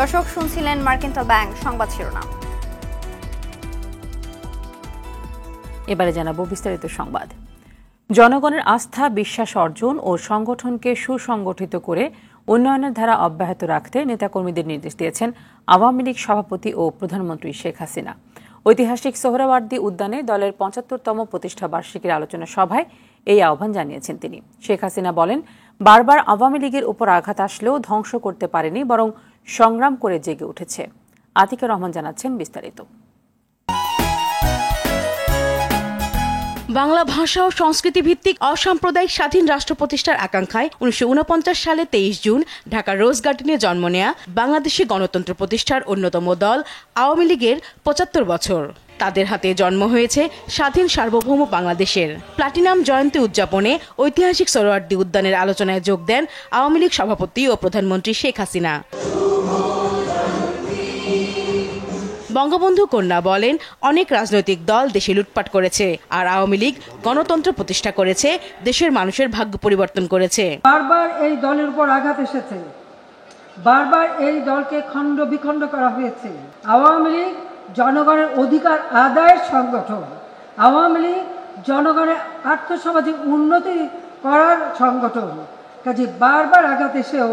দর্শক শুনছিলেন mercantile bank সংবাদ শিরোনাম। এবারে জানাবো বিস্তারিত সংবাদ। জনগণের আস্থা, বিশ্বাস অর্জন ও সংগঠনকে সুসংগঠিত করে উন্নয়নের ধারা অব্যাহত রাখতে নেতাকর্মীদের নির্দেশ দিয়েছেন আওয়ামী লীগ সভাপতি ও প্রধানমন্ত্রী শেখ হাসিনা। ঐতিহাসিক সোহরাওয়ার্দী উদ্যানে দলের ৭৫তম প্রতিষ্ঠা বার্ষিকীর আলোচনা সভায় এই আহ্বান জানিয়েছেন তিনি। শেখ হাসিনা বলেন, বারবার আওয়ামী লীগের উপর আঘাত আসলেও ধ্বংস করতে পারেনি, বরং সংগ্রাম করে জেগে উঠেছে। আতিকুর রহমান জানাচ্ছেন বিস্তারিত। বাংলা ভাষা ও সংস্কৃতি ভিত্তিক অসাম্প্রদায়িক স্বাধীন রাষ্ট্র প্রতিষ্ঠার আকাঙ্ক্ষায় ১৯৪৯ সালে ২৩ জুন ঢাকার রোজ গার্ডেনে জন্ম নেয়া বাংলাদেশে গণতন্ত্র প্রতিষ্ঠার অন্যতম দল আওয়ামী লীগের ৭৫ বছর। তাদের হাতে জন্ম হয়েছে স্বাধীন সার্বভৌম বাংলাদেশের। প্লাটিনাম জয়ন্তী উদযাপনে ঐতিহাসিক সোহরাওয়ার্দী উদ্যানের আলোচনায় যোগ দেন আওয়ামী লীগ সভাপতি ও প্রধানমন্ত্রী শেখ হাসিনা। বঙ্গবন্ধু কন্যা বলেন, অনেক রাজনৈতিক দল দেশে লুটপাট করেছে, আর আওয়ামী লীগ গণতন্ত্র প্রতিষ্ঠা করেছে, দেশের মানুষের ভাগ্য পরিবর্তন করেছে। বারবার এই দলের উপর আঘাত এসেছে, বারবার এই দলকে খণ্ড বিখণ্ড করা হয়েছে। আওয়ামী লীগ জনগণের অধিকার আদায়ের সংগঠন, আওয়ামী লীগ জনগণের আর্থসামাজিক উন্নতি করার সংগঠন। কাজে বারবার আঘাত এসেও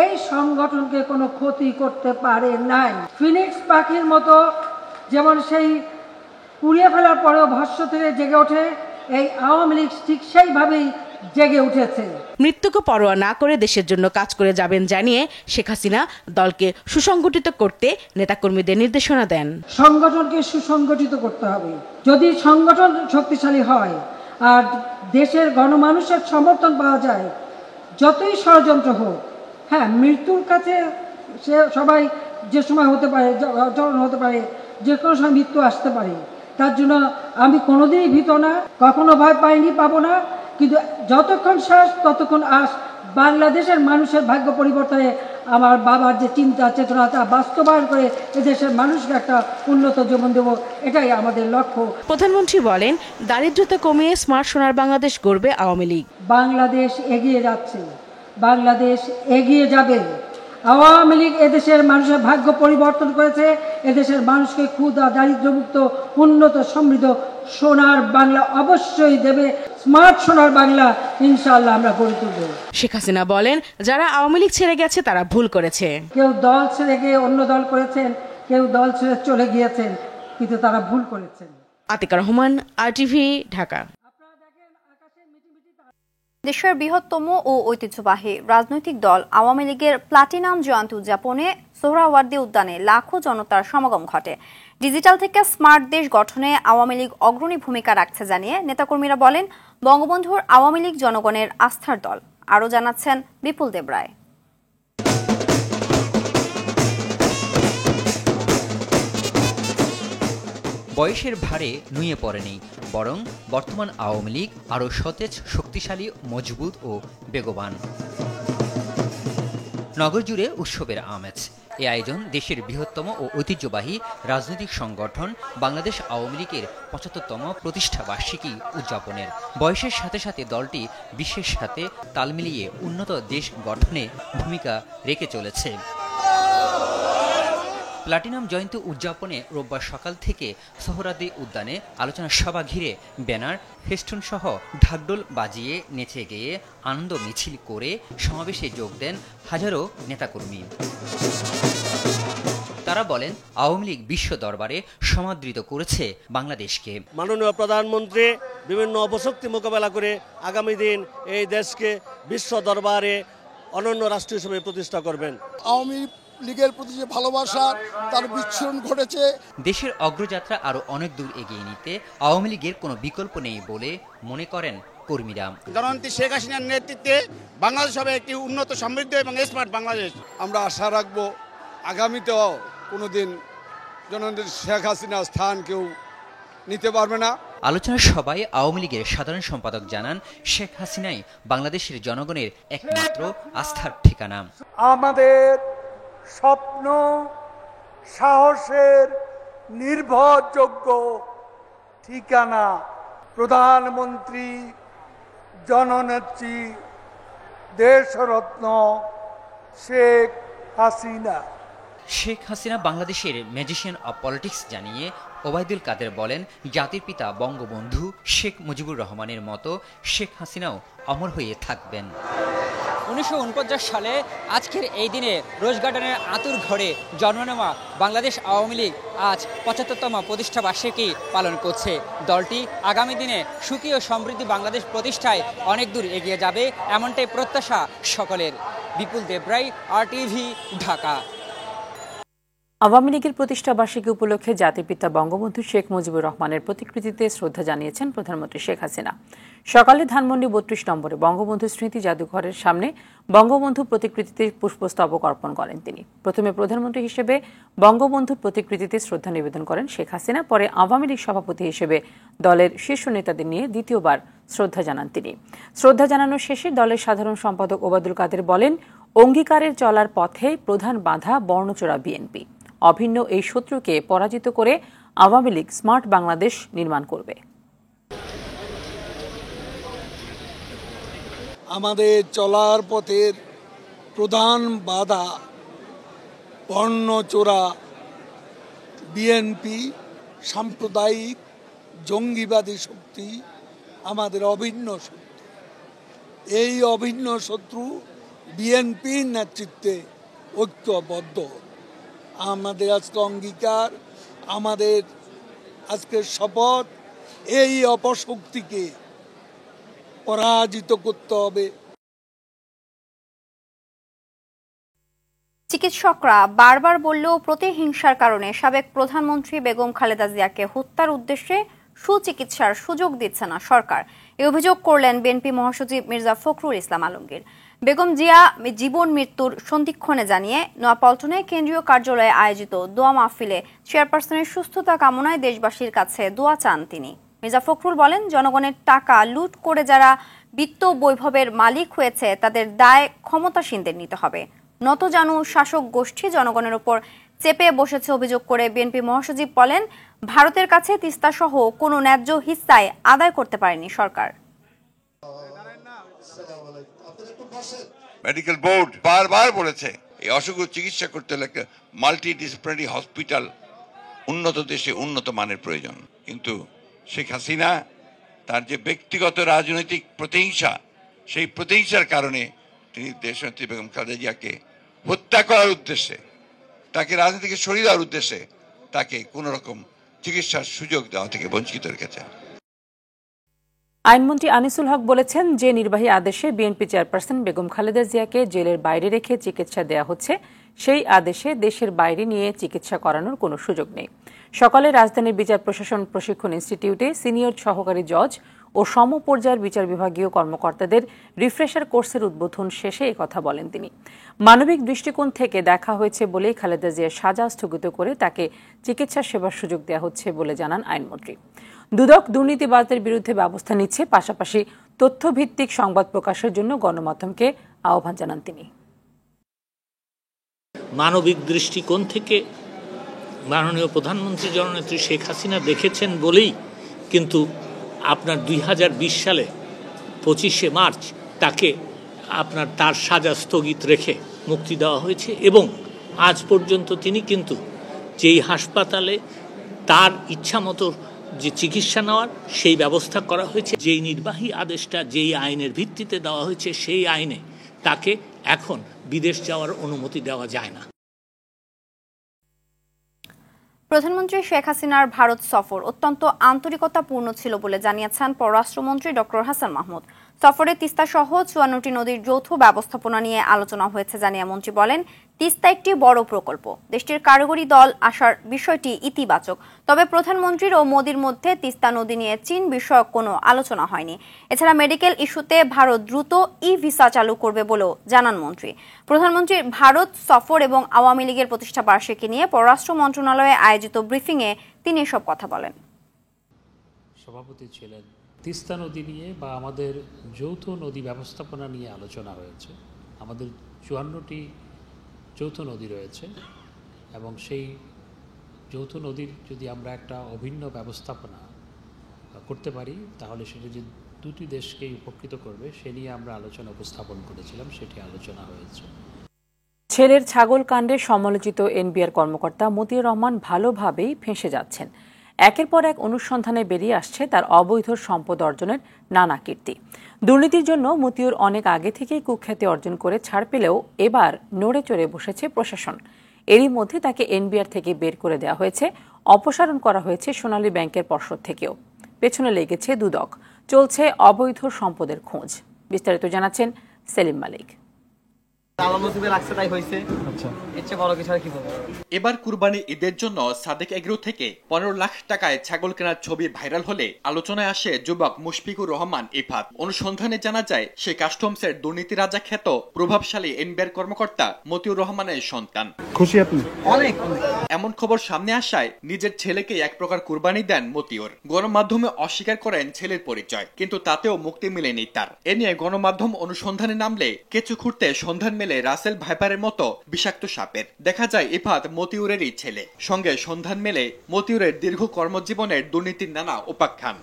এই সংগঠনকে কোনো ক্ষতি করতে পারে নাই। ফিনিক্স পাখির মতো যেমন সেই পুড়িয়ে ফেলার পরেও ভস্ম থেকে জেগে ওঠে, এই আওয়ামী লীগ ঠিক সেইভাবেই জেগে উঠেছে। মৃত্যুকে পরোয়া না করে দেশের জন্য কাজ করে যাবেন জানিয়ে শেখ হাসিনা দলকে সুসংগঠিত করতে নেতাকর্মীদের নির্দেশনা দেন। সংগঠনকে সুসংগঠিত করতে হবে। যদি সংগঠন শক্তিশালী হয় আর দেশের গণমানুষের সমর্থন পাওয়া যায়, যতই ষড়যন্ত্র হোক, হ্যাঁ, মৃত্যুর কাছে সে সবাই যে সময় হতে পারে, যখন হতে পারে, যে কোনো সময় মৃত্যু আসতে পারে। তার জন্য আমি কোনোদিনই ভীত না, কখনো ভয় পাইনি, পাবো না। কিন্তু যতক্ষণ শ্বাস ততক্ষণ আস, বাংলাদেশের মানুষের ভাগ্য পরিবর্তনে আমার বাবার যে চিন্তা চেতনা তা বাস্তবায়ন করে এদেশের মানুষকে একটা উন্নত জীবন দেব, এটাই আমাদের লক্ষ্য। প্রধানমন্ত্রী বলেন, দারিদ্রতা কমিয়ে স্মার্ট সোনার বাংলাদেশ গড়বে আওয়ামী লীগ। বাংলাদেশ এগিয়ে যাচ্ছে, বাংলাদেশ এগিয়ে যাবে। আওয়ামী লীগ এদেশের মানুষের ভাগ্য পরিবর্তন করেছে, এদেশের মানুষকে ক্ষুধা দারিদ্র্যমুক্ত উন্নত সমৃদ্ধ সোনার বাংলা অবশ্যই দেবে। স্মার্ট সোনার বাংলা ইনশাআল্লাহ আমরা গড়ে তুলব। শেখ হাসিনা বলেন, যারা আওয়ামী লীগ ছেড়ে গেছে তারা ভুল করেছে। কেউ দল ছেড়ে গিয়ে অন্য দল করেছেন, কেউ দল ছেড়ে চলে গিয়েছেন, কিন্তু তারা ভুল করেছেন। আতিকুর রহমান, RTV, ঢাকা। দেশের বৃহত্তম ও ঐতিহ্যবাহী রাজনৈতিক দল আওয়ামী লীগের প্লাটিনাম জয়ন্তী উদযাপনে সোহরাওয়ার্দী উদ্যানে লাখো জনতার সমাগম ঘটে। ডিজিটাল থেকে স্মার্ট দেশ গঠনে আওয়ামী লীগ অগ্রণী ভূমিকা রাখছে জানিয়ে নেতাকর্মীরা বলেন, বঙ্গবন্ধুর আওয়ামী লীগ জনগণের আস্থার দল। আরও জানাচ্ছেন বিপুল দেবরায়। বয়সের ভারে নুয়ে পড়েনি, বরং বর্তমান আওয়ামী লীগ আরও সতেজ, শক্তিশালী, মজবুত ও বেগবান। নগর জুড়ে উৎসবের আমেজ। এ আয়োজন দেশের বৃহত্তম ও ঐতিহ্যবাহী রাজনৈতিক সংগঠন বাংলাদেশ আওয়ামী লীগের ৭৫তম প্রতিষ্ঠা বার্ষিকী উদযাপনের। বয়সের সাথে সাথে দলটি বিশ্বের সাথে তাল মিলিয়ে উন্নত দেশ গঠনে ভূমিকা রেখে চলেছে। প্লাটিনাম জয়ন্তী উদযাপনে রোববার সকাল থেকে সোহরাওয়ার্দী উদ্যানে আলোচনা সভা ঘিরে ব্যানার, ফেস্টুন সহ ঢাকঢোল বাজিয়ে নেচে গেয়ে আনন্দ মিছিল করে সমাবেশে যোগ দেন হাজারো নেতাকর্মী। তারা বলেন, আওয়ামী লীগ বিশ্ব দরবারে সমাদৃত করেছে বাংলাদেশকে। মাননীয় প্রধানমন্ত্রী বিভিন্ন অপশক্তি মোকাবেলা করে আগামী দিন এই দেশকে বিশ্ব দরবারে অনন্য রাষ্ট্র হিসেবে প্রতিষ্ঠা করবেন। আওয়ামী লীগের প্রতি যে ভালোবাসা, তার বিচ্ছুরণ ঘটেছে। দেশের অগ্রযাত্রা আরো অনেক দূর এগিয়ে নিতে আওয়ামী লীগের কোনো বিকল্প নেই বলে মনে করেন কর্মীরা। জননেত্রী শেখ হাসিনার নেতৃত্বে বাংলাদেশ হবে একটি উন্নত, সমৃদ্ধ এবং স্মার্ট বাংলাদেশ। আমরা আশা রাখবো আগামীতেও কোনোদিন জননেত্রী শেখ হাসিনার স্থান কেউ নিতে পারবে না। আলোচনার সভায় আওয়ামী লীগের সাধারণ সম্পাদক জানান, শেখ হাসিনাই বাংলাদেশের জনগণের একমাত্র আস্থার ঠিকানা। আমাদের স্বপ্ন, সাহসের নির্ভরযোগ্য ঠিকানা প্রধানমন্ত্রী, জননেত্রী, দেশরত্ন শেখ হাসিনা। শেখ হাসিনা বাংলাদেশের ম্যাজিশিয়ান অব পলিটিক্স জানিয়ে ওবায়দুল কাদের বলেন, জাতির পিতা বঙ্গবন্ধু শেখ মুজিবুর রহমানের মতো শেখ হাসিনাও অমর হয়ে থাকবেন। 1949 সালে আজকের এই দিনে রোজ গার্ডেনের আতুর ঘরে জন্ম নেওয়া বাংলাদেশ আওয়ামী লীগ আজ 75তম প্রতিষ্ঠা বার্ষিকী পালন করছে। দলটি আগামী দিনে সুখী ও সমৃদ্ধি বাংলাদেশ প্রতিষ্ঠায় অনেক দূর এগিয়ে যাবে, এমনটাই প্রত্যাশা সকলের। বিপুল দেবরাই, RTV, ঢাকা। আওয়ামী লীগের প্রতিষ্ঠা বার্ষিকী উপলক্ষে জাতির পিতা বঙ্গবন্ধু শেখ মুজিবুর রহমানের প্রতিকৃতিতে শ্রদ্ধা জানিয়েছেন প্রধানমন্ত্রী শেখ হাসিনা। সকালে ধানমন্ডি 32 নম্বরে বঙ্গবন্ধু স্মৃতি জাদুঘরের সামনে বঙ্গবন্ধু প্রতিকৃতিতে পুষ্পস্তবক অর্পণ করেন তিনি। প্রথমে প্রধানমন্ত্রী হিসেবে বঙ্গবন্ধুর প্রতিকৃতিতে শ্রদ্ধা নিবেদন করেন শেখ হাসিনা, পরে আওয়ামী লীগ সভাপতি হিসেবে দলের শীর্ষ নেতাদের নিয়ে দ্বিতীয়বার শ্রদ্ধা জানান তিনি। শ্রদ্ধা জানানোর শেষে দলের সাধারণ সম্পাদক ওবায়দুল কাদের বলেন, অঙ্গীকারের চলার পথে প্রধান বাধা বর্ণচোরা বিএনপি। অভিন্ন এই শত্রুকে পরাজিত করে আওয়ামী লীগ স্মার্ট বাংলাদেশ নির্মাণ করবে। আমাদের চলার পথের প্রধান বাধা বর্ণচোরা বিএনপি, সাম্প্রদায়িক জঙ্গিবাদী শক্তি আমাদের অভিন্ন শত্রু। এই অভিন্ন শত্রু বিএনপির নেতৃত্বে ঐক্যবদ্ধ। আমাদের আজকে অঙ্গীকার, আমাদের আজকের শপথ, এই অপশক্তিকে পরাজিত করতে হবে। চিকিৎসকরা বারবার বললেও প্রতিহিংসার কারণে সাবেক প্রধানমন্ত্রী বেগম খালেদা জিয়াকে হত্যার উদ্দেশ্যে সুচিকিৎসার সুযোগ দিচ্ছে না সরকার। এই অভিযোগ করলেন বিএনপি মহাসচিব মির্জা ফখরুল ইসলাম আলমগীর। বেগম জিয়া জীবন মৃত্যুর সন্ধিক্ষণে জানিয়ে নয়াপল্টনে কেন্দ্রীয় কার্যালয়ে আয়োজিত দোয়া মাহফিলে চেয়ারপারসনের সুস্থতা কামনায় দেশবাসীর কাছে দোয়া চান তিনি। মির্জা ফখরুল বলেন, জনগণের টাকা লুট করে যারা বিত্ত বৈভবের মালিক হয়েছে তাদের দায় ক্ষমতাসীনদের নিতে হবে। নতজানু শাসক গোষ্ঠী জনগণের উপর চেপে বসেছে অভিযোগ করে বিএনপি মহাসচিব বলেন, ভারতের কাছে তিস্তা সহ কোনো ন্যায্য হিস্সায় আদায় করতে পারেনি সরকার। মেডিকেল বোর্ড বারবার বলেছে এই অসুখ চিকিৎসা করতে হলে একটা মাল্টিডিসিপ্লিনারি হসপিটাল উন্নত দেশে উন্নত মানের প্রয়োজন। কিন্তু শেখ হাসিনা তার যে ব্যক্তিগত রাজনৈতিক প্রতিহিংসা, সেই প্রতিহিংসার কারণে তিনি দেশনেত্রী বেগম খালেদা জিয়াকে হত্যা করার উদ্দেশ্যে, তাকে রাজনীতি থেকে সরিয়ে দেওয়ার উদ্দেশ্যে তাকে কোন রকম চিকিৎসার সুযোগ দেওয়া থেকে বঞ্চিত রেখেছে। আইনমন্ত্রী আনিসুল হক বলেছেন, যে নির্বাহী আদেশে বিএনপি চেয়ারপারসন বেগম খালেদা জিয়াকে জেলের বাইরে রেখে চিকিৎসা দেয়া হচ্ছে, সেই আদেশে দেশের বাইরে নিয়ে চিকিৎসা করানোর কোনো সুযোগ নেই। সকালে রাজধানীর বিচার প্রশাসন প্রশিক্ষণ ইনস্টিটিউটে সিনিয়র সহকারী জজ ও সমপর্যায়ের বিচার বিভাগীয় কর্মকর্তাদের রিফ্রেশার কোর্সের উদ্বোধন শেষে একথা বলেন তিনি। মানবিক দৃষ্টিকোণ থেকে দেখা হয়েছে বলেই খালেদা জিয়ার সাজা স্থগিত করে তাকে চিকিৎসা সেবার সুযোগ দেওয়া হচ্ছে বলে জানান আইনমন্ত্রী। দুদক দুর্নীতিবাজদের বিরুদ্ধে ব্যবস্থা নিচ্ছে, পাশাপাশি তথ্যভিত্তিক সংবাদ প্রকাশের জন্য গণমাধ্যমকে আহ্বান জানান তিনি। মানবিক দৃষ্টিকোণ থেকে মাননীয় প্রধানমন্ত্রী জননেত্রী শেখ হাসিনা দেখেছেন বলেই কিন্তু আপনার 2020 সালে 25শে মার্চ তাকে তার সাজা স্থগিত রেখে মুক্তি দেওয়া হয়েছে এবং আজ পর্যন্ত তিনি কিন্তু যেই হাসপাতালে তার ইচ্ছা মতো যে চিকিৎসা নেওয়ার সেই ব্যবস্থা করা হয়েছে, যেই নির্বাহী আদেশটা যেই আইনের ভিত্তিতে দেওয়া হয়েছে সেই আইনে তাকে এখন বিদেশ যাওয়ার অনুমতি দেওয়া যায় না। প্রধানমন্ত্রী শেখ হাসিনার ভারত সফর অত্যন্ত আন্তরিকতাপূর্ণ ছিল বলে জানিয়েছেন পররাষ্ট্রমন্ত্রী ডক্টর হাসান মাহমুদ। সফরে তিস্তা সহ 54টি নদীর যৌথ ব্যবস্থাপনা নিয়ে আলোচনা হয়েছে জানিয়ে মন্ত্রী বলেন, তিস্তা একটি বড় প্রকল্প, দেশটির কারিগরি দল আসার বিষয়টি ইতিবাচক। তবে প্রধানমন্ত্রীর ও মোদির মধ্যে তিস্তা নদী নিয়ে চীন বিষয়ক কোনো আলোচনা হয়নি। এছাড়া মেডিকেল ইস্যুতে ভারত দ্রুত ই-ভিসা চালু করবে বলেও জানান মন্ত্রী। প্রধানমন্ত্রীর ভারত সফর এবং আওয়ামী লীগের প্রতিষ্ঠা বার্ষিকী নিয়ে পররাষ্ট্র মন্ত্রণালয়ে আয়োজিত ব্রিফিংয়ে তিনি এসব কথা বলেন। সভাপতি ছিলেন, তিস্তা নদী নিয়ে বা আমাদের যৌথ নদী ব্যবস্থাপনা নিয়ে আলোচনা হয়েছে। আমাদের 54টি যৌথ নদী রয়েছে এবং সেই যৌথ নদীর যদি আমরা একটা অভিন্ন ব্যবস্থাপনা করতে পারি তাহলে সেটা যে দুটি দেশকেই উপকৃত করবে সে নিয়ে আমরা আলোচনা উপস্থাপন করেছিলাম, সেটি আলোচনা হয়েছে। ছেলের ছাগল কাণ্ডে সমালোচিত এনবিআর কর্মকর্তা মতিউর রহমান ভালোভাবেই ফেঁসে যাচ্ছেন। একের পর এক অনুসন্ধানে বেরিয়ে আসছে তার অবৈধ সম্পদ অর্জনের নানা কীর্তি। দুর্নীতির জন্য মতিউর অনেক আগে থেকেই কুখ্যাতি অর্জন করে ছাড় পেলেও এবার নড়ে চড়ে বসেছে প্রশাসন। এরই মধ্যে তাকে এনবিআর থেকে বের করে দেওয়া হয়েছে, অপসারণ করা হয়েছে সোনালী ব্যাংকের পর্ষদ থেকেও। পেছনে লেগেছে দুদক, চলছে অবৈধ সম্পদের খোঁজ। বিস্তারিত জানাচ্ছেন সেলিম মালিক। এবার কুরবানি ঈদের জন্য সাদেক এগ্রো থেকে 15 লাখ টাকায় ছাগল কেনার ছবি ভাইরাল হলে আলোচনায় আসে যুবক মুশফিকুর রহমান ইফাত। অনুসন্ধানে জানা যায় সে কাস্টমসের দুর্নীতি রাজা খ্যাত প্রভাবশালী এনবিআর কর্মকর্তা মতিউর রহমানের সন্তান। খুশি আপনি? অনেক। এমন খবর সামনে আসায় নিজের ছেলেকে এক প্রকার কুরবানি দেন মতিউর। গণমাধ্যমে অস্বীকার করেন ছেলের পরিচয়, কিন্তু তাতেও মুক্তি মেলেনি তার। এ নিয়ে গণমাধ্যম অনুসন্ধানে নামলে কেঁচো খুঁড়তে সন্ধান মেলে রাসেল ভাইপারের মতো বিষাক্ত সাপের। দেখা যায় ইফাত মতিউরেরই ছেলে। সঙ্গে সন্ধান মেলে মতিউরের দীর্ঘ কর্মজীবনের দুর্নীতির নানা উপাখ্যান।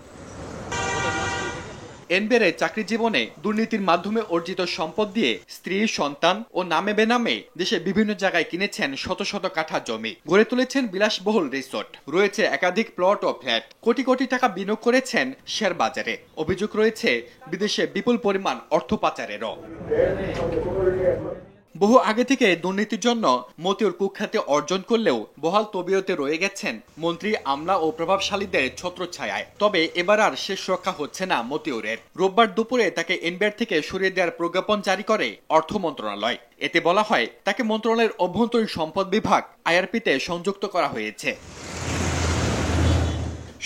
এনবিআর চাকরি জীবনে দুর্নীতির মাধ্যমে অর্জিত সম্পদ দিয়ে স্ত্রী, সন্তান ও নামে বেনামে দেশে বিভিন্ন জায়গায় কিনেছেন শত শত কাঠা জমি, গড়ে তুলেছেন বিলাসবহুল রিসোর্ট, রয়েছে একাধিক প্লট ও ফ্ল্যাট, কোটি কোটি টাকা বিনিয়োগ করেছেন শেয়ার বাজারে। অভিযোগ রয়েছে বিদেশে বিপুল পরিমাণ অর্থ পাচারেরও। বহু আগে থেকে দুর্নীতির জন্য মতিউর কুখ্যাতি অর্জন করলেও বহাল তবিয়তে রয়ে গেছেন মন্ত্রী, আমলা ও প্রভাবশালীদের ছত্রছায়ায়। তবে এবার আর শেষ রক্ষা হচ্ছে না মতিউরের। রোববার দুপুরে তাকে এনবিআর থেকে সরিয়ে দেওয়ার প্রজ্ঞাপন জারি করে অর্থ মন্ত্রণালয়। এতে বলা হয় তাকে মন্ত্রণালয়ের অভ্যন্তরীণ সম্পদ বিভাগ আইআরপিতে সংযুক্ত করা হয়েছে।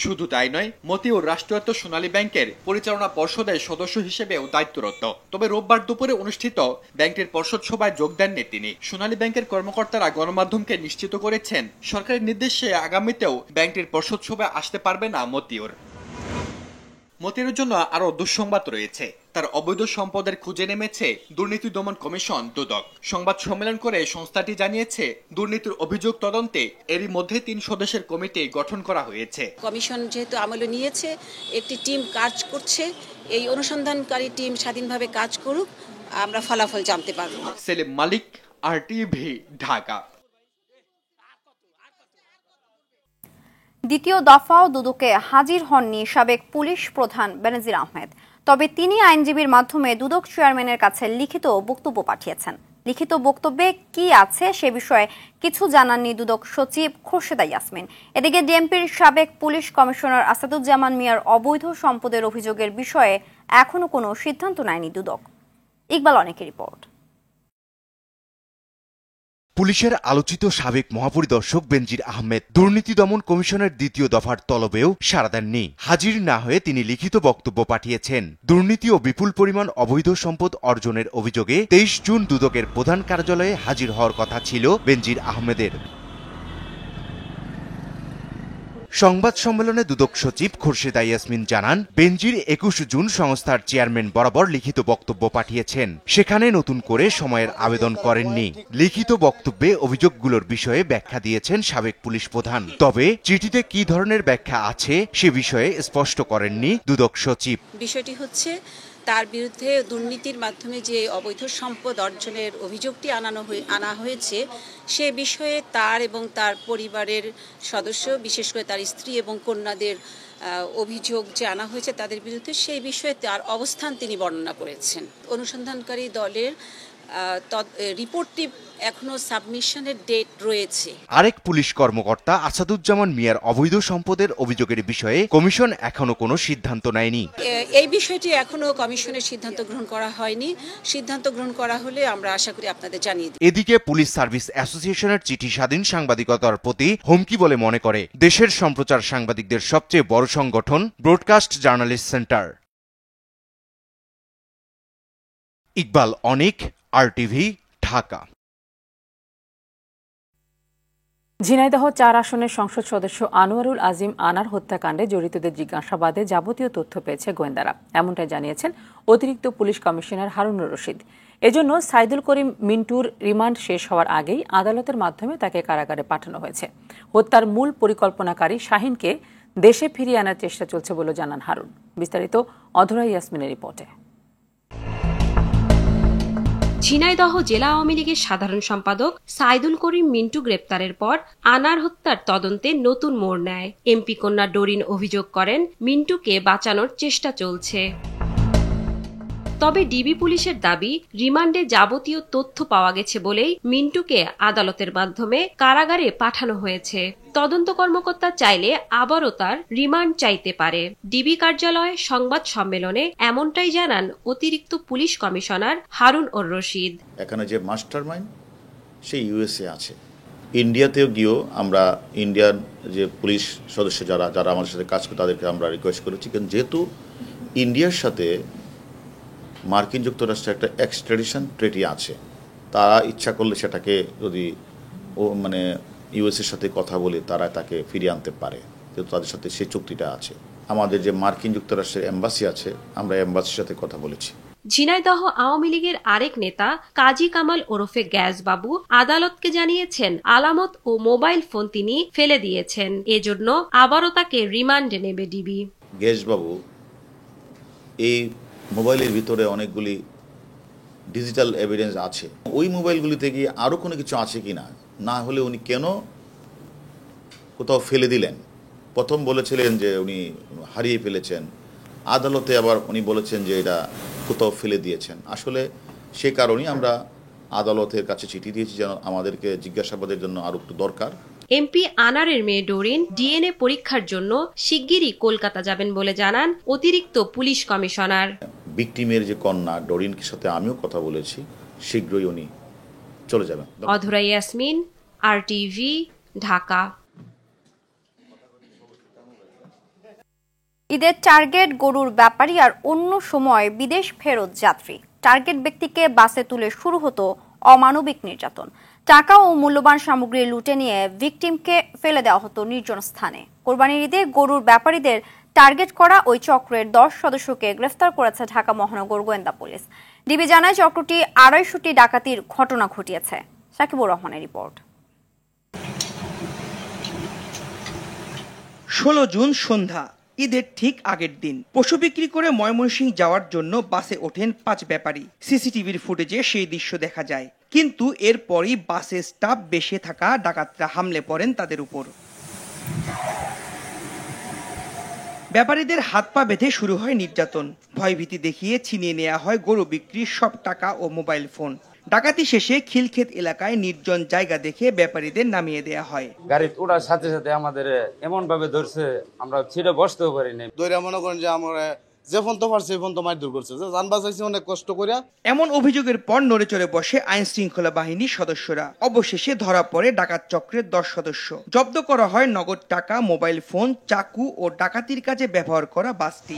শুধু তাই নয়, মতিউর রাষ্ট্রায়ত্ত সোনালী ব্যাংকের পরিচালনা পর্ষদের সদস্য হিসেবেও দায়িত্বরত। তবে রোববার দুপুরে অনুষ্ঠিত ব্যাংকের পর্ষদ সভায় যোগ দেননি তিনি। সোনালী ব্যাংকের কর্মকর্তারা গণমাধ্যমকে নিশ্চিত করেছেন সরকারের নির্দেশে আগামীতেও ব্যাংকটির পর্ষদ সভায় আসতে পারবে না মতিউর। মতিউরের জন্য আরো দুঃসংবাদ রয়েছে। তার অবৈধ সম্পদের খুঁজে নেমেছে দুর্নীতি দমন কমিশন দুদক। সংবাদ সম্মেলন করে সংস্থাটি জানিয়েছে দুর্নীতির অভিযোগ তদন্তে এরই মধ্যে 3 সদস্যের কমিটি গঠন করা হয়েছে। কমিশন যেহেতু আমলে নিয়েছে, একটি টিম কাজ করছে। এই অনুসন্ধানকারী টিম স্বাধীনভাবে কাজ করুক, আমরা ফলাফল জানতে পারব। সেলিম মালিক, RTV, ঢাকা। দ্বিতীয় দফাও দুদকে হাজির হননি সাবেক পুলিশ প্রধান বেনজির আহমেদ। তবে তিনি আইনজীবীর মাধ্যমে দুদক চেয়ারম্যানের কাছে লিখিত বক্তব্য পাঠিয়েছেন। লিখিত বক্তব্যে কি আছে সে বিষয়ে কিছু জানাননি দুদক সচিব খোরশেদা ইয়াসমিন। এদিকে ডিএমপির সাবেক পুলিশ কমিশনার আসাদুজ্জামান মিয়ার অবৈধ সম্পদের অভিযোগের বিষয়ে এখনো কোনো সিদ্ধান্ত নেয়নি দুদক। ইকবাল অনেকের রিপোর্ট। পুলিশের আলোচিত সাবেক মহাপরিদর্শক বেনজির আহমেদ দুর্নীতি দমন কমিশনের দ্বিতীয় দফার তলবেও সাড়া দেননি। হাজির না হয়ে তিনি লিখিত বক্তব্য পাঠিয়েছেন। দুর্নীতি ও বিপুল পরিমাণ অবৈধ সম্পদ অর্জনের অভিযোগে 23 জুন দুদকের প্রধান কার্যালয়ে হাজির হওয়ার কথা ছিল বেনজির আহমেদের। সংবাদ সম্মেলনে দুদক সচিব খোরশেদা ইয়াসমিন জানান, বেনজির 21 জুন সংস্থার চেয়ারম্যান বরাবর লিখিত বক্তব্য পাঠিয়েছেন। সেখানে নতুন করে সময়ের আবেদন করেননি। লিখিত বক্তব্যে অভিযোগগুলোর বিষয়ে ব্যাখ্যা দিয়েছেন সাবেক পুলিশ প্রধান। তবে চিঠিতে কি ধরনের ব্যাখ্যা আছে সে বিষয়ে স্পষ্ট করেননি দুদক সচিব। বিষয়টি হচ্ছে তার বিরুদ্ধে দুর্নীতির মাধ্যমে যে অবৈধ সম্পদ অর্জনের অভিযোগটি আনা হয়েছে সে বিষয়ে তার এবং তার পরিবারের সদস্য, বিশেষ করে তার স্ত্রী এবং কন্যাদের অভিযোগ যে আনা হয়েছে তাদের বিরুদ্ধে, সেই বিষয়ে তার অবস্থান তিনি বর্ণনা করেছেন। অনুসন্ধানকারী দলের রিপোর্টটি এখনো সাবমিশনের ডেট রয়েছে। আরেক পুলিশ কর্মকর্তা আসাদুজ্জামান মিয়ার অবৈধ সম্পদের অভিযোগের বিষয়ে কমিশন এখনো কোনো সিদ্ধান্ত নেয়নি। এই বিষয়টি এখনো কমিশনের সিদ্ধান্ত গ্রহণ করা হয়নি। সিদ্ধান্ত গ্রহণ করা হলে আমরা আশা করি আপনাদের জানিয়ে দেব। এদিকে পুলিশ সার্ভিস অ্যাসোসিয়েশনের চিঠি স্বাধীন সাংবাদিকতার প্রতি হুমকি বলে মনে করে দেশের সম্প্রচার সাংবাদিকদের সবচেয়ে বড় সংগঠন ব্রডকাস্ট জার্নালিস্ট সেন্টার। ইকবাল অনিক, RTV, ঢাকা। ঝিনাইদহ 4 আসনের সংসদ সদস্য আনোয়ারুল আজিম আনার হত্যাকাণ্ডে জড়িতদের জিজ্ঞাসাবাদে যাবতীয় তথ্য পেয়েছে গোয়েন্দারা, এমনটাই জানিয়েছেন অতিরিক্ত পুলিশ কমিশনার হারুনুর রশিদ। এজন্য সাইদুল করিম মিন্টুর রিমান্ড শেষ হওয়ার আগেই আদালতের মাধ্যমে তাকে কারাগারে পাঠানো হয়েছে। হত্যার মূল পরিকল্পনাকারী শাহিনকে দেশে ফিরিয়ে আনার চেষ্টা চলছে বলে জানান হারুন। বিস্তারিত অধরা ইয়াসমিনের রিপোর্টে। ঝিনাইদহ জেলা আওয়ামী লীগের সাধারণ সম্পাদক সাইদুল করিম মিন্টু গ্রেপ্তারের পর আনার হত্যার তদন্তে নতুন মোড় নেয়। এমপি কন্যা ডোরিন অভিযোগ করেন, মিন্টুকে বাঁচানোর চেষ্টা চলছে। তবে ডিবি পুলিশের দাবি, রিমান্ডে যাবতীয় তথ্য পাওয়া গেছে বলেই মিন্টুকে আদালতের মাধ্যমে কারাগারে পাঠানো হয়েছে। তদন্ত কর্মকর্তা চাইলে আবারও তার রিমান্ড চাইতে পারে। ডিবি কার্যালয়ে সংবাদ সম্মেলনে এমনটাই জানান অতিরিক্ত পুলিশ কমিশনার হারুন ওর রশিদ। এখানে যে মাস্টারমাইন্ড সে ইউএসএ আছে। ইন্ডিয়াতেও গিয়েও আমরা ইন্ডিয়ান যে পুলিশ সদস্য যারা আমাদের সাথে কাজ করে তাদেরকে আমরা রিকোয়েস্ট করেছি, কারণ যেহেতু ইন্ডিয়ার সাথে মার্কিন যুক্তরাষ্ট্রের একটা এক্সট্রাডিশন ট্রিটি আছে, তারা ইচ্ছা করলে সেটাকে যদি ইউএসএর সাথে কথা বলে তারা তাকে ফিরিয়ে আনতে পারে, যেহেতু তাদের সাথে সেই চুক্তিটা আছে। আমাদের যে মার্কিন যুক্তরাষ্ট্রের এম্বাসি আছে, আমরা এম্বাসির সাথে কথা বলেছি। ঝিনাইদহ আওয়ামী লীগের আরেক নেতা কাজী কামাল ওরফে গ্যাস বাবু আদালতকে জানিয়েছেন, আলামত ও মোবাইল ফোন তিনি ফেলে দিয়েছেন, এজন্য আবারও তাকে রিমান্ডে নেবে ডিবি। গ্যাস বাবু এই মোবাইলের ভিতরে অনেকগুলি ডিজিটাল এভিডেন্স আছে, ওই মোবাইলগুলিতে গিয়ে আরও কোনো কিছু আছে কিনা, না হলে উনি কেন কোথাও ফেলে দিলেন। প্রথম বলেছিলেন যে উনি হারিয়ে ফেলেছেন, আদালতে আবার উনি বলেছেন যে এটা কোথাও ফেলে দিয়েছেন। আসলে সে কারণেই আমরা আদালতের কাছে চিঠি দিয়েছি যেন আমাদেরকে জিজ্ঞাসাবাদের জন্য আরো একটু দরকার। এমপি আনারের মেয়ে ডোরিন ডিএনএ পরীক্ষার জন্য শিগগিরই কলকাতা যাবেন বলে জানান অতিরিক্ত পুলিশ কমিশনার। ভিকটিমের যে কন্যা ডোরিনের সাথে আমিও কথা বলেছি, শীঘ্রই উনি চলে যাবেন। অধরা ইয়াসমিন, RTV, ঢাকা। ঈদের টার্গেট গরুর ব্যাপারী আর অন্য সময় বিদেশ ফেরত যাত্রী। টার্গেট ব্যক্তিকে বাসে তুলে শুরু হতো অমানবিক নির্যাতন। টাকা ও মূল্যবান সামগ্রী লুটে নিয়ে ভিকটিমকে ফেলে দেওয়া হতো নির্জন স্থানে। কোরবানির ঈদে গরুর ব্যাপারীদের টার্গেট করা ওই চক্রের 10 সদস্যকে গ্রেফতার করেছে ঢাকা মহানগর গোয়েন্দা পুলিশ। ডিবি জানায় চক্রটি 250টি ডাকাতির ঘটনা ঘটিয়েছে। সাকিবুর রহমানের রিপোর্ট। 16 জুন সন্ধ্যা, ঈদের ঠিক আগের দিন। পশু বিক্রি করে ময়মনসিংহ যাওয়ার জন্য বাসে ওঠেন 5 ব্যাপারী। সিসিটিভির ফুটেজে সেই দৃশ্য দেখা যায়। কিন্তু এরপরই বাসে স্টাফ বেশে থাকা ডাকাতরা হামলে পড়েন তাদের উপর। ব্যাপারীদের হাত পা বেঁধে শুরু হয় নির্যাতন। ভয়ভীতি দেখিয়ে ছিনিয়ে নেওয়া হয় গরু বিক্রির সব টাকা ও মোবাইল ফোন। ডাকাতি শেষে খিলক্ষেত এলাকায় নির্জন জায়গা দেখে ব্যাপারীদের নামিয়ে দেয়া হয়। গাড়ি ওঠার সাথে সাথে আমাদের এমন ভাবে ধরছে, আমরা ছিটে বসতেও পারিনি। দইরা মনে করেন যে আমরা যে ফোন তো পারছে ফোন তো মারধর করছে, জান বাঁচাইছে অনেক কষ্ট করে। এমন অভিযোগের পর নড়ে চড়ে বসে আইন শৃঙ্খলা বাহিনীর সদস্যরা। অবশেষে ধরা পড়ে ডাকাত চক্রের 10 সদস্য। জব্দ করা হয় নগদ টাকা, মোবাইল ফোন, চাকু ও ডাকাতির কাজে ব্যবহার করা বাসটি।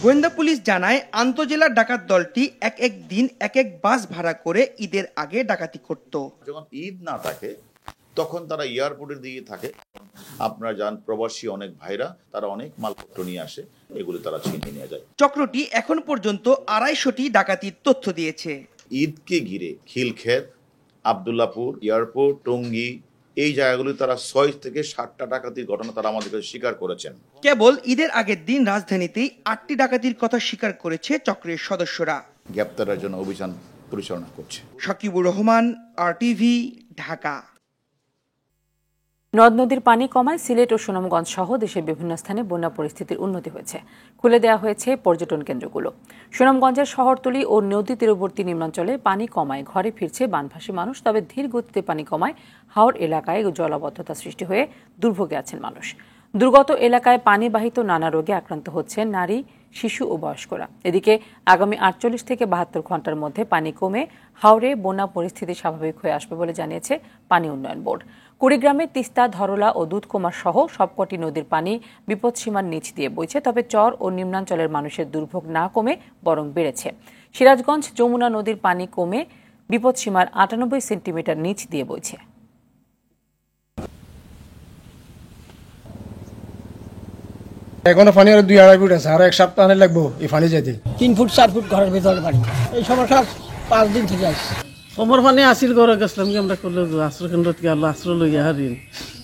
গোয়েন্দা পুলিশ জানায়, আন্তজেলা ডাকাত দলটি এক দিন এক বাস ভাড়া করে ঈদের আগে ডাকাতি করত। যখন ঈদ না থাকে তখন তারা এয়ারপোর্টের দিকে থাকে। আপনারা জান, প্রবাসী অনেক ভাইরা তারা অনেক মালপত্র নিয়ে আসে, এগুলো তারা ছিনিয়ে নিয়ে যায়। চক্রটি এখন পর্যন্ত 250টি ডাকাতির তথ্য দিয়েছে। ঈদকে ঘিরে খিলক্ষেত, আব্দুল্লাপুর, এয়ারপোর্ট, টঙ্গী এই জায়গাগুলো তারা 6 থেকে 7টা ডাকাতির ঘটনা তারা আমাদের কাছে স্বীকার করেছেন। কেবল ঈদের আগের দিন রাজধানীতেই 8টি ডাকাতির কথা স্বীকার করেছে চক্রের সদস্যরা। গ্রেপ্তারের জন্য অভিযান পরিচালনা করছে। সাকিবুর রহমান, RTV, ঢাকা। নদ নদীর পানি কমায় সিলেট ও সুনামগঞ্জ সহ দেশের বিভিন্ন স্থানে বন্যা পরিস্থিতির উন্নতি হয়েছে। খুলে দেওয়া হয়েছে পর্যটন কেন্দ্রগুলো। সুনামগঞ্জের শহরতলি ও নদী তীরবর্তী নিম্নাঞ্চলে পানি কমায় ঘরে ফিরছে বানভাসী মানুষ। তবে ধীর গতিতে পানি কমায় হাওর এলাকায় জলাবদ্ধতা সৃষ্টি হয়ে দুর্ভোগে আছেন মানুষ। দুর্গত এলাকায় পানিবাহিত নানা রোগে আক্রান্ত হচ্ছেন নারী, শিশু ও বয়স্করা। এদিকে আগামী 48 থেকে 72 ঘন্টার মধ্যে পানি কমে হাওরে বন্যা পরিস্থিতি স্বাভাবিক হয়ে আসবে বলে জানিয়েছে পানি উন্নয়ন বোর্ড। কুড়িগ্রামে তিস্তা, ধরলা ও দুধকুমার সহ সবকটি নদীর পানি বিপদসীমার নিচ দিয়ে বইছে। তবে চর ও নিম্নাঞ্চলের মানুষের দুর্ভোগ না কমে বরং বেড়েছে। সিরাজগঞ্জ যমুনা নদীর পানি কমে বিপদসীমার 98 সেন্টিমিটার নিচ দিয়ে বইছে। এখনো পানি আর 2-2.5 ফুট আছে, আর এক সপ্তাহ লাগবো এই পানি যেতে। 3 ফুট 4 ফুট ঘরের ভিতরে পানি। এই সমস্যা 5 দিন থেকে আসছে। সমর পানি আসিল ঘরে গেছিলাম কি আমরা করলে আশ্রয় কেন্দ্র থেকে আশ্রয় লইয়া হারিন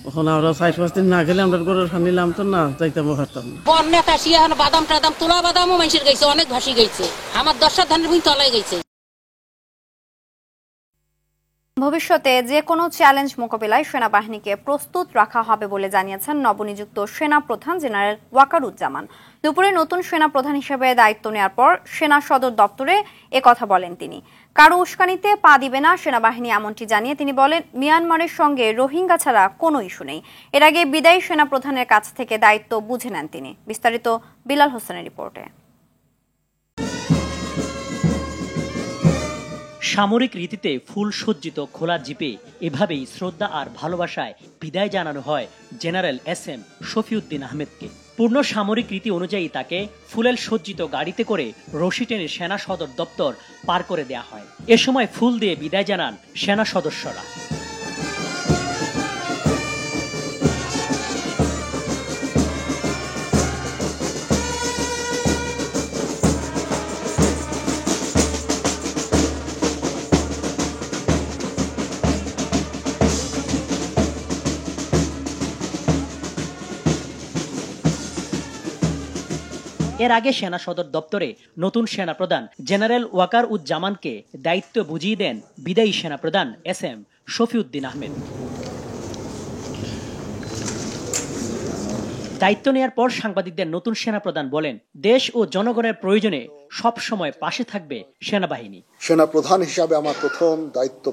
এখন আমরা 4-5 দিন না খেলে আমরা গরুর খানি নিলাম তো না যাইতাম পারতাম না। বন্যা কাশি এখন বাদাম টাদাম তোলা বাদামও মানুষের গেছে, অনেক ভাসি গেছে, আমার 10 ধানের ভূমি তলায় গেছে। ভবিষ্যতে যে কোনো চ্যালেঞ্জ মোকাবিলায় সেনাবাহিনীকে প্রস্তুত রাখা হবে বলে জানিয়েছেন নবনিযুক্ত সেনা প্রধান জেনারেল ওয়াকারুজ্জামান। দুপুরে নতুন সেনা প্রধান হিসেবে দায়িত্ব নেওয়ার পর সেনা সদর দপ্তরে একথা বলেন তিনি। কারো উস্কানিতে পা দিবে না সেনাবাহিনী এমনটি জানিয়ে তিনি বলেন, মিয়ানমারের সঙ্গে রোহিঙ্গা ছাড়া কোনো ইস্যু নেই। এর আগে বিদায়ী সেনা প্রধানের কাছ থেকে দায়িত্ব বুঝে নেন তিনি। বিস্তারিত বিলাল হোসেনের রিপোর্টে। সামরিক রীতিতে ফুল সজ্জিত খোলা জিপে এভাবেই শ্রদ্ধা আর ভালোবাসায় বিদায় জানানো হয় জেনারেল SM শফিউদ্দিন আহমেদকে। পূর্ণ সামরিক রীতি অনুযায়ী তাকে ফুলেল সজ্জিত গাড়িতে করে রশি টেনে সেনা সদর দপ্তর পার করে দেয়া হয়। এ সময় ফুল দিয়ে বিদায় জানান সেনা সদস্যরা। এর আগে সেনা সদর দপ্তরে নতুন সেনা প্রধান জেনারেল ওয়াকারুজ্জামানকে দায়িত্ব বুঝিয়ে দেন বিদায়ী সেনা প্রধান SM শফিউদ্দিন আহমেদ। দায়িত্ব নেয়ার পর সাংবাদিকদের নতুন সেনা প্রধান বলেন, দেশ ও জনগণের প্রয়োজনে সব সময় পাশে থাকবে সেনাবাহিনী। সেনা প্রধান হিসাবে আমার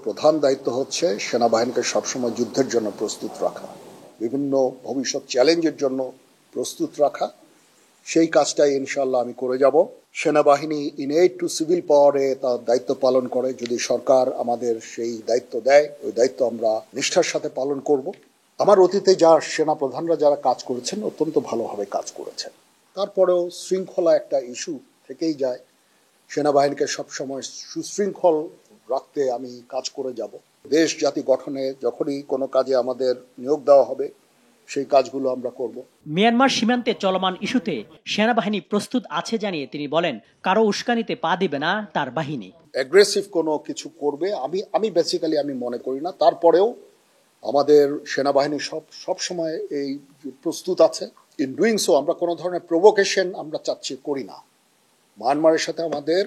প্রধান দায়িত্ব হচ্ছে সেনাবাহিনীকে সবসময় যুদ্ধের জন্য প্রস্তুত রাখা, বিভিন্ন ভবিষ্যৎ চ্যালেঞ্জের জন্য প্রস্তুত রাখা। সেই কাজটাই ইনশাআল্লাহ আমি করে যাব। সেনাবাহিনী ইনএড টু সিভিল পাওয়ারে তার দায়িত্ব পালন করে। যদি সরকার আমাদের সেই দায়িত্ব দেয়, ওই দায়িত্ব আমরা নিষ্ঠার সাথে পালন করব। আমার অতীতে সেনা প্রধানরা যারা কাজ করেছেন অত্যন্ত ভালোভাবে কাজ করেছেন। তারপরেও শৃঙ্খলা একটা ইস্যু থেকেই যায়। সেনাবাহিনীকে সবসময় সুশৃঙ্খল রাখতে আমি কাজ করে যাব। দেশ জাতি গঠনে যখনই কোনো কাজে আমাদের নিয়োগ দেওয়া হবে সেই কাজগুলো আমরা করব। মিয়ানমার সীমান্তে চলমান ইস্যুতে সেনাবাহিনী প্রস্তুত আছে জানিয়ে তিনি বলেন, কারো উস্কানিতে পা দিবে না তার বাহিনী। অ্যাগ্রেসিভ কোনো কিছু করবে আমি বেসিক্যালি আমি মনে করি না। তারপরেও আমাদের সেনাবাহিনী সব সময় এই প্রস্তুত আছে। ইন ডুইং সো আমরা কোনো ধরনের প্রভোকেশন আমরা করি না। মায়ানমারের সাথে আমাদের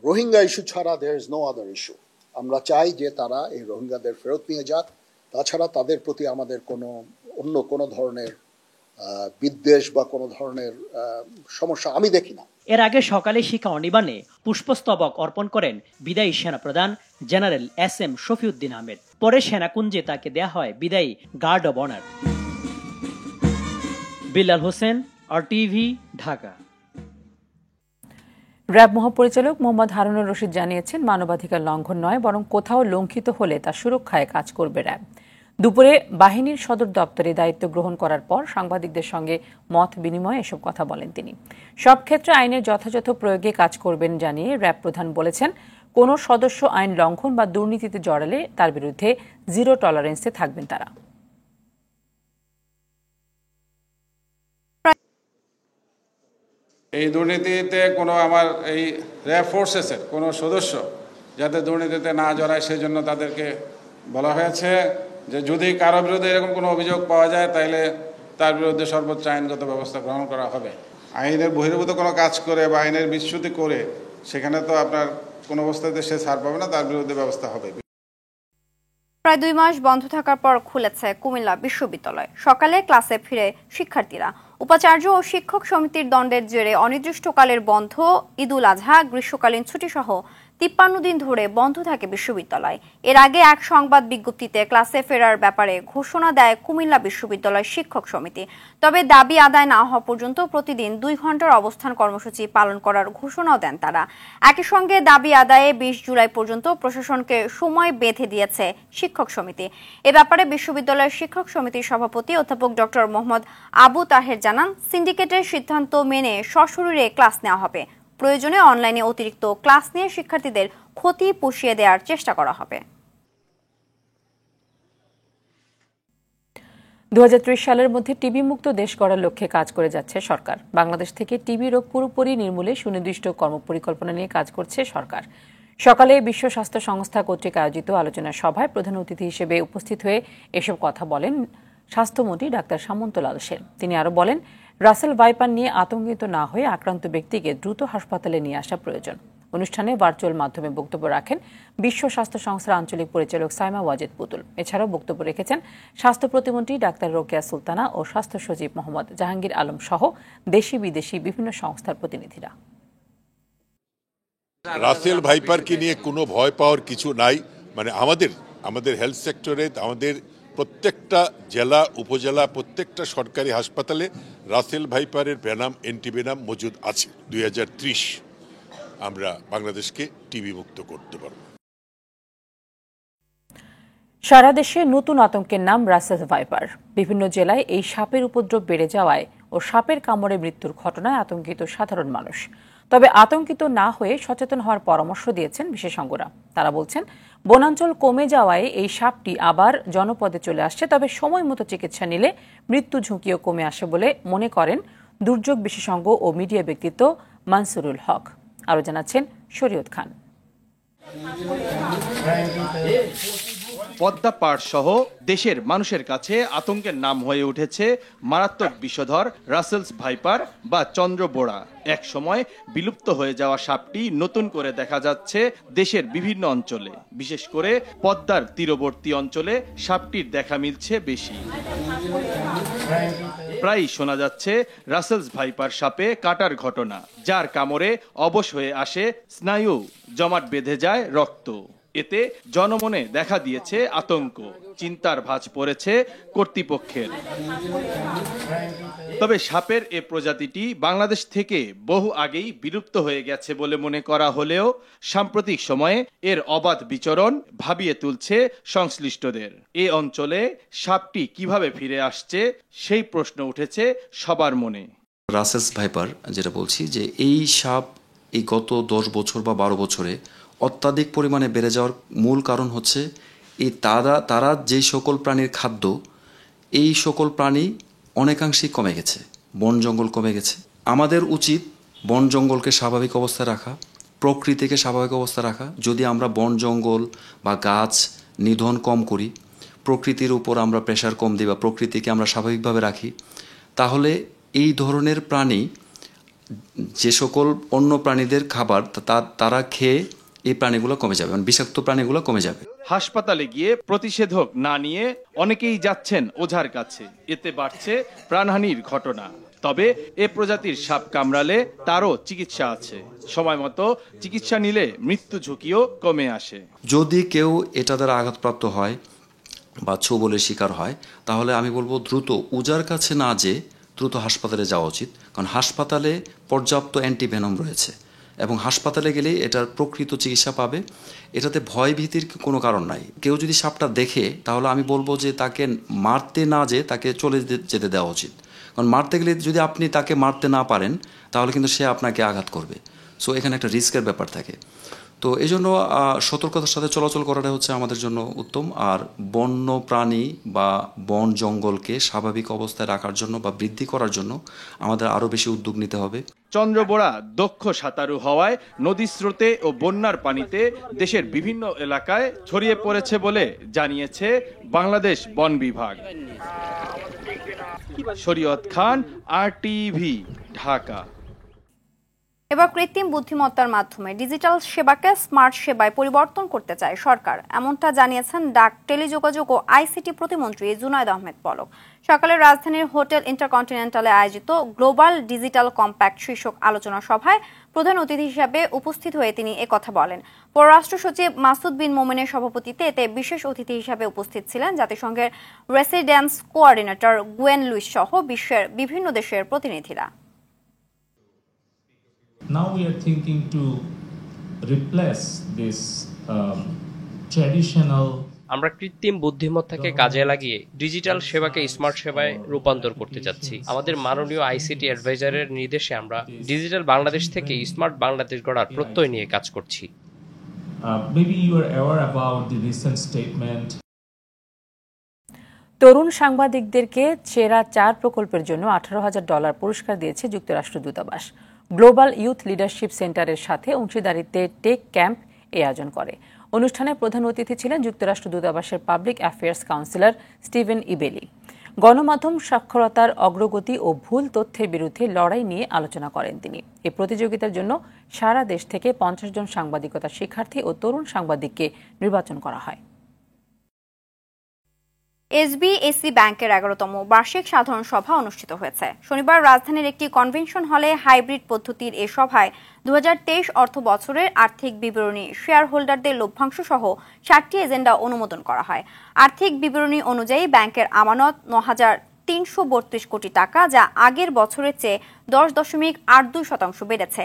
রোহিঙ্গা ইস্যু ছাড়া there is no other issue. আমরা চাই যে তারা এই রোহিঙ্গাদের ফেরত নিয়ে যাক। তাছাড়া তাদের প্রতি আমাদের অন্য কোনো ধরনের বিদ্বেষ বা কোনো ধরনের সমস্যা আমি দেখি না। এর আগে সকালে শিখা অনিবানে পুষ্পস্তবক অর্পণ করেন বিদায়ী সেনাপ্রধান জেনারেল SM শফিউদ্দিন আহমেদ। পরে সেনাকুঞ্জে তাকে দেয়া হয় বিদায়ী guard of honour. Bilal Hossain, RTV, Dhaka. RAB মহাপরিচালক মোহাম্মদ হারুনুর রশিদ জানিয়েছেন, মানবাধিকার লঙ্ঘন নয় বরং কোথাও লঙ্ঘিত হলে তা সুরক্ষায় কাজ করবে র্যাব। দুপুরে বাহিনীর সদর দপ্তরে দায়িত্ব গ্রহণ করার পর সাংবাদিকদের সঙ্গে মত বিনিময়ে এসব কথা বলেন তিনি। সব ক্ষেত্রে আইনের যথাযথ প্রয়োগে কাজ করবেন জানিয়ে র্যাব প্রধান বলেছেন, কোনো সদস্য আইন লঙ্ঘন বা দুর্নীতিতে জড়ালে তার বিরুদ্ধে জিরো টলারেন্সে থাকবেন তারা। এই দুর্নীতিতে কোনো আমার এই র্যাব ফোর্সেসের কোনো সদস্য যাতে দুর্নীতিতে না জড়ায় সেজন্য তাদেরকে বলা হয়েছে যে যদি কারো বিরুদ্ধে এরকম কোনো অভিযোগ পাওয়া যায় তাহলে তার বিরুদ্ধে সর্বোচ্চ আইনগত ব্যবস্থা গ্রহণ করা হবে। আইনের বহির্ভূত কোনো কাজ করে বা আইনের বিচ্যুতি করে সেখানে তো আপনার কোনো অবস্থাতে সে ছাড় পাবে না, তার বিরুদ্ধে ব্যবস্থা হবে। প্রায় 2 মাস বন্ধ থাকার পর খুলেছে কুমিল্লা বিশ্ববিদ্যালয়। সকালে ক্লাসে ফিরে শিক্ষার্থীরা। উপাচার্য ও শিক্ষক সমিতির দ্বন্দ্বের জেরে অনির্দিষ্টকালের বন্ধ, ঈদুল আজহা, গ্রীষ্মকালীন ছুটি সহ 53 দিন ধরে বন্ধ থাকে বিশ্ববিদ্যালয়। এর আগে এক সংবাদ বিজ্ঞপ্তিতে ক্লাসে ফেরার ব্যাপারে ঘোষণা দেয় কুমিল্লা বিশ্ববিদ্যালয় শিক্ষক সমিতি। তবে দাবি আদায় না হওয়া পর্যন্ত প্রতিদিন 2 ঘন্টার অবস্থান কর্মসূচি পালন করার ঘোষণাও দেন তারা। একই সঙ্গে দাবি আদায়ে 20 জুলাই পর্যন্ত প্রশাসনকে সময় বেঁধে দিয়েছে শিক্ষক সমিতি। এ ব্যাপারে বিশ্ববিদ্যালয়ের শিক্ষক সমিতির সভাপতি অধ্যাপক ডক্টর মোহাম্মদ আবু তাহের জানান, সিন্ডিকেটের সিদ্ধান্ত মেনে সশরীরে ক্লাস নেওয়া হবে। প্রয়োজনে অনলাইনে অতিরিক্ত ক্লাস নিয়ে শিক্ষার্থীদের ক্ষতি পুষিয়ে দেওয়ার চেষ্টা করা হবে। 2030 সালের মধ্যে টিবি মুক্ত দেশ গড়ার লক্ষ্যে কাজ করে যাচ্ছে সরকার। বাংলাদেশ থেকে টিবি রোগ পুরোপুরি নির্মূলে সুনির্দিষ্ট কর্মপরিকল্পনা নিয়ে কাজ করছে সরকার। সকালে বিশ্ব স্বাস্থ্য সংস্থা কর্তৃক আয়োজিত আলোচনা সভায় প্রধান অতিথি হিসেবে উপস্থিত হয়ে এসব কথা বলেন স্বাস্থ্যমন্ত্রী ডাক্তার সামন্তলাল সেন। তিনি আরও বলেন, রাসেল ভাইপার নিয়ে আতঙ্কিত না হয়ে আক্রান্ত ব্যক্তিকে দ্রুত হাসপাতালে নিয়ে আসা প্রয়োজন। অনুষ্ঠানে ভার্চুয়াল মাধ্যমে বক্তব্য রাখেন বিশ্ব স্বাস্থ্য সংস্থার আঞ্চলিক পরিচালক সাইমা ওয়াজেদ পুতুল। এছাড়াও বক্তব্য রেখেছেন স্বাস্থ্য প্রতিমন্ত্রী ডাক্তার রোকেয়া সুলতানা ও স্বাস্থ্য সচিব মোহাম্মদ জাহাঙ্গীর আলম সহ দেশি বিদেশি বিভিন্ন সংস্থার প্রতিনিধিরা। রাসেল ভাইপারকে নিয়ে কোনো ভয় পাওয়ার কিছু নাই। মানে আমাদের হেলথ সেক্টরে আমাদের প্রত্যেকটা জেলা উপজেলা প্রত্যেকটা সরকারি হাসপাতালে রাসেল ভাইপারের ভেনাম অ্যান্টিভেনাম মজুদ আছে। 2030 আমরা বাংলাদেশকে টিবি মুক্ত করতে পারব। সারা দেশে নতুন আতঙ্কের নাম রাসেল ভাইপার। বিভিন্ন জেলায় এই সাপের উপদ্রব বেড়ে যাওয়ায় ও সাপের কামড়ে মৃত্যুর ঘটনায় আতঙ্কিত সাধারণ মানুষ। তবে আতঙ্কিত না হয়ে সচেতন হওয়ার পরামর্শ দিয়েছেন বিশেষজ্ঞরা। তারা বলছেন, বনাঞ্চল কমে যাওয়ায় এই সাপটি আবার জনপদে চলে আসছে, তবে সময় মতো চিকিৎসা নিলে মৃত্যু ঝুঁকিও কমে আসে বলে মনে করেন দুর্যোগ বিশেষজ্ঞ ও মিডিয়া ব্যক্তিত্ব মানসুরুল হক। আরও জানাচ্ছেন শরীয়ত খান। পদ্মা পাড় সহ দেশের মানুষের কাছে আতঙ্কের নাম হয়ে উঠেছে মারাত্মক বিষধর রাসেলস ভাইপার বা চন্দ্রবোড়া। এক সময় বিলুপ্ত হয়ে যাওয়া সাপটি নতুন করে দেখা যাচ্ছে দেশের বিভিন্ন অঞ্চলে। বিশেষ করে পদ্মার তীরবর্তী অঞ্চলে সাপটির দেখা মিলছে বেশি। প্রায়ই শোনা যাচ্ছে রাসেলস ভাইপার সাপে কাটার ঘটনা, যার কামড়ে অবশ হয়ে আসে স্নায়ু, জমাট বেঁধে যায় রক্ত। এতে জনমনে দেখা দিয়েছে আতঙ্ক, চিন্তার ভাঁজ পড়েছে কর্তৃপক্ষের। তবে সাপের এ প্রজাতিটি বাংলাদেশ থেকে বহু আগেই বিলুপ্ত হয়ে গেছে বলে মনে করা হলেও সাম্প্রতিক সময়ে এর অবাধ বিচরণ ভাবিয়ে তুলছে সংশ্লিষ্টদের। এ অঞ্চলে সাপটি কিভাবে ফিরে আসছে সেই প্রশ্ন উঠেছে সবার মনে। রাসেলস ভাইপার যেটা বলছি, যে এই সাপ এই গত 10 বছর বা 12 বছরে অত্যাধিক পরিমাণে বেড়ে যাওয়ার মূল কারণ হচ্ছে এই তারা যে সকল প্রাণীর খাদ্য, এই সকল প্রাণী অনেকাংশেই কমে গেছে, বন জঙ্গল কমে গেছে। আমাদের উচিত বন জঙ্গলকে স্বাভাবিক অবস্থায় রাখা, প্রকৃতিকে স্বাভাবিক অবস্থায় রাখা। যদি আমরা বন জঙ্গল বা গাছ নিধন কম করি, প্রকৃতির উপর আমরা প্রেশার কম দিই বা প্রকৃতিকে আমরা স্বাভাবিকভাবে রাখি, তাহলে এই ধরনের প্রাণী যে সকল অন্য প্রাণীদের খাবার তারা খেয়ে এই প্রাণীগুলো কমে যাবে, মানে বিষাক্ত প্রাণীগুলো কমে যাবে। হাসপাতালে গিয়ে প্রতিষেধক না নিয়ে অনেকেই যাচ্ছেন ওঝার কাছে। এতে বাড়ছে প্রাণহানির ঘটনা। তবে এ প্রজাতির সাপ কামড়ালে তারও চিকিৎসা আছে। সময় মতো চিকিৎসা নিলে মৃত্যু ঝুঁকিও কমে আসে। যদি কেউ এটা দ্বারা আঘাতপ্রাপ্ত হয় বা ছোবলের শিকার হয়, তাহলে আমি বলবো দ্রুত ওঝার কাছে না যেয়ে দ্রুত হাসপাতালে যাওয়া উচিত। কারণ হাসপাতালে পর্যাপ্ত অ্যান্টিভেনম রয়েছে এবং হাসপাতালে গেলেই এটার প্রকৃত চিকিৎসা পাবে। এটাতে ভয় ভীতির কোনো কারণ নাই। কেউ যদি সাপটা দেখে, তাহলে আমি বলবো যে তাকে মারতে না যেয়ে তাকে চলে যেতে দেওয়া উচিত। কারণ মারতে গেলে যদি আপনি তাকে মারতে না পারেন, তাহলে কিন্তু সে আপনাকে আঘাত করবে। সো এখানে একটা রিস্কের ব্যাপার থাকে। তো এই জন্য সতর্কতার সাথে চলাচল করাটা হচ্ছে আমাদের জন্য উত্তম। আর বন্য প্রাণী বা বন জঙ্গলকে স্বাভাবিক অবস্থায় রাখার জন্য বা বৃদ্ধি করার জন্য আমাদের আরও বেশি উদ্যোগ নিতে হবে। চন্দ্রবোড়া দক্ষ সাঁতারু হওয়ায় নদী স্রোতে ও বন্যার পানিতে দেশের বিভিন্ন এলাকায় ছড়িয়ে পড়েছে বলে জানিয়েছে বাংলাদেশ বন বিভাগ। শরীয়ত খান, RTV, ঢাকা। এবার কৃত্রিম বুদ্ধিমত্তার মাধ্যমে ডিজিটাল সেবাকে স্মার্ট সেবায় পরিবর্তন করতে চায় সরকার, এমনটা জানিয়েছেন ডাক, টেলিযোগাযোগ ও আইসিটি প্রতিমন্ত্রী জুনায়েদ আহমেদ পলক। সকালে রাজধানীর হোটেল ইন্টারকন্টিনেন্টালে আয়োজিত গ্লোবাল ডিজিটাল কম্প্যাক্ট শীর্ষক আলোচনা সভায় প্রধান অতিথি হিসেবে উপস্থিত হয়ে তিনি একথা বলেন। পররাষ্ট্র সচিব মাসুদ বিন মোমেনের সভাপতিত্বে এতে বিশেষ অতিথি হিসেবে উপস্থিত ছিলেন জাতিসংঘের রেসিডেন্স কোঅর্ডিনেটর গুয়েন লুইস সহ বিশ্বের বিভিন্ন দেশের প্রতিনিধিরা। Now we are thinking to replace this traditional. আমরা কৃত্রিম বুদ্ধিমত্তাকে কাজে লাগিয়ে ডিজিটাল সেবাকে স্মার্ট সেবায় রূপান্তর করতে যাচ্ছি। আমাদের মাননীয় আইসিটি অ্যাডভাইজারের নির্দেশে আমরা ডিজিটাল বাংলাদেশ থেকে স্মার্ট বাংলাদেশ গড়ার প্রত্যয় নিয়ে কাজ করছি। Maybe you are aware about the recent statement. তরুণ সাংবাদিকদেরকে সেরা 4 প্রকল্পের জন্য $18,000 পুরস্কার দিয়েছে যুক্তরাষ্ট্র দূতাবাস। গ্লোবাল ইউথ লিডারশিপ সেন্টারের সাথে অংশীদারিত্বে টেক ক্যাম্প এই আয়োজন করে। অনুষ্ঠানে প্রধান অতিথি ছিলেন যুক্তরাষ্ট্র দূতাবাসের পাবলিক অ্যাফেয়ার্স কাউন্সিলর স্টিভেন ইবেলি। গণমাধ্যম সাক্ষরতার অগ্রগতি ও ভুল তথ্যের বিরুদ্ধে লড়াই নিয়ে আলোচনা করেন তিনি। এই প্রতিযোগিতার জন্য সারা দেশ থেকে 50 জন সাংবাদিকতা শিক্ষার্থী ও তরুণ সাংবাদিককে নির্বাচন করা হয়। এসবিএসসি ব্যাংকের 11তম বার্ষিক সাধারণ সভা অনুষ্ঠিত হয়েছে। শনিবার রাজধানীর একটি কনভেনশন হলে হাইব্রিড পদ্ধতির এ সভায় 2023 অর্থ বছরের আর্থিক বিবরণী, শেয়ার হোল্ডারদের লভ্যাংশ সহ 7টি এজেন্ডা অনুমোদন করা হয়। আর্থিক বিবরণী অনুযায়ী ব্যাংকের আমানত 9,332 কোটি টাকা, যা আগের বছরের চেয়ে 10.82% বেড়েছে।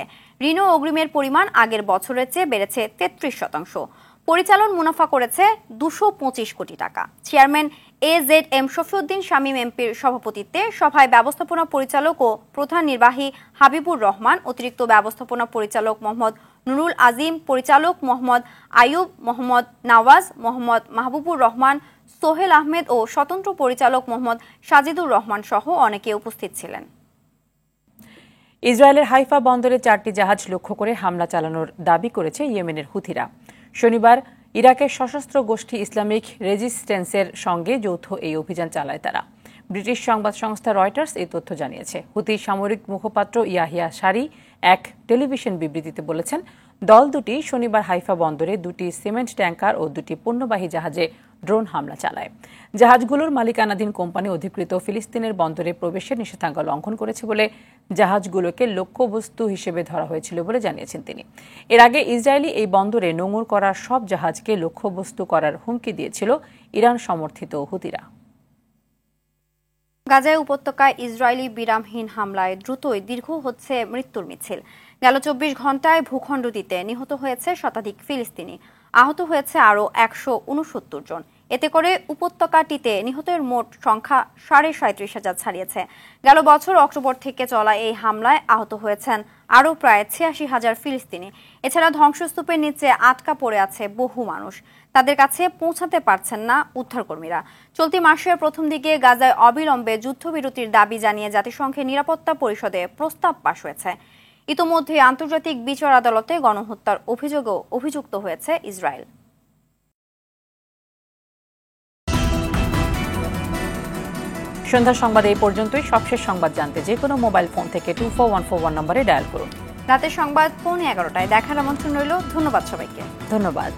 ঋণ ও অগ্রিমের পরিমাণ আগের বছরের চেয়ে বেড়েছে 33%। পরিচালন মুনাফা করেছে 225 কোটি টাকা। চেয়ারম্যান AZM শফিউদ্দিন শামীম এমপির সভাপতিত্বে সভায় ব্যবস্থাপনা পরিচালক ও প্রধান নির্বাহী হাবিবুর রহমান, অতিরিক্ত ব্যবস্থাপনা পরিচালক মোহাম্মদ নুরুল আজিম, পরিচালক মোহাম্মদ আয়ুব, মোহাম্মদ নওয়াজ, মোহাম্মদ মাহবুবুর রহমান, সোহেল আহমেদ ও স্বতন্ত্র পরিচালক মোহাম্মদ সাজিদুর রহমান সহ অনেকে উপস্থিত ছিলেন। ইসরায়েলের হাইফা বন্দরে 4টি জাহাজ লক্ষ্য করে হামলা চালানোর দাবি করেছে ইয়েমেনের হুথিরা। শনিবার ইরাকের সশস্ত্র গোষ্ঠী ইসলামিক রেজিস্ট্যান্সের সঙ্গে যৌথ এই অভিযান চালায় তারা। ব্রিটিশ সংবাদ সংস্থা রয়টার্স এই তথ্য জানিয়েছে। হুথি সামরিক মুখপাত্র ইয়াহিয়া সারি এক টেলিভিশন বিবৃতিতে বলেছেন, দল দুটি শনিবার হাইফা বন্দরে 2টি সিমেন্ট ট্যাঙ্কার ও 2টি পণ্যবাহী জাহাজে ড্রোন হামলা চালায়। জাহাজগুলোর মালিকানাধীন কোম্পানি অধিকৃত ফিলিস্তিনের বন্দরে প্রবেশের নিষেধাজ্ঞা লঙ্ঘন করেছে বলে জাহাজগুলোকে লক্ষ্যবস্তু হিসেবে ধরা হয়েছিল বলে জানিয়েছেন তিনি। এর আগে ইসরায়েলি এই বন্দরে নোঙর করা সব জাহাজকে লক্ষ্যবস্তু করার হুমকি দিয়েছিল ইরান সমর্থিত হুতিরা। গাজায় উপত্যকায় ইসরায়েলি বিরামহীন হামলায় দ্রুতই দীর্ঘ হচ্ছে মৃত্যুর মিছিল। গেল 24 ঘণ্টায় ভূখণ্ডটিতে নিহত হয়েছে শতাধিক ফিলিস্তিনি, আহত হয়েছে আরও 169 জন। এতে করে উপত্যকাটিতে নিহতের মোট সংখ্যা 37,500 ছাড়িয়েছে। গেল বছর অক্টোবর থেকে চলা এই হামলায় আহত হয়েছেন আরও প্রায় 86,000 ফিলিস্তিনি। এছাড়া ধ্বংসস্তূপের নিচে আটকা পড়ে আছে বহু মানুষ, তাদের কাছে পৌঁছাতে পারছেন না উদ্ধারকর্মীরা। চলতি মাসের প্রথম দিকে গাজায় অবিলম্বে যুদ্ধবিরতির দাবি জানিয়ে জাতিসংঘের নিরাপত্তা পরিষদে প্রস্তাব পাশ হয়েছে। ইতোমধ্যে আন্তর্জাতিক বিচার আদালতে গণহত্যার অভিযোগেও অভিযুক্ত হয়েছে ইসরায়েল। সন্ধ্যা সংবাদ এই পর্যন্তই। সবশেষ সংবাদ জানতে যে কোনো মোবাইল ফোন থেকে 24141 নম্বরে ডায়াল করুন। রাতের সংবাদ 11:15টায় দেখার আমন্ত্রণ রইল। ধন্যবাদ সবাইকে। ধন্যবাদ।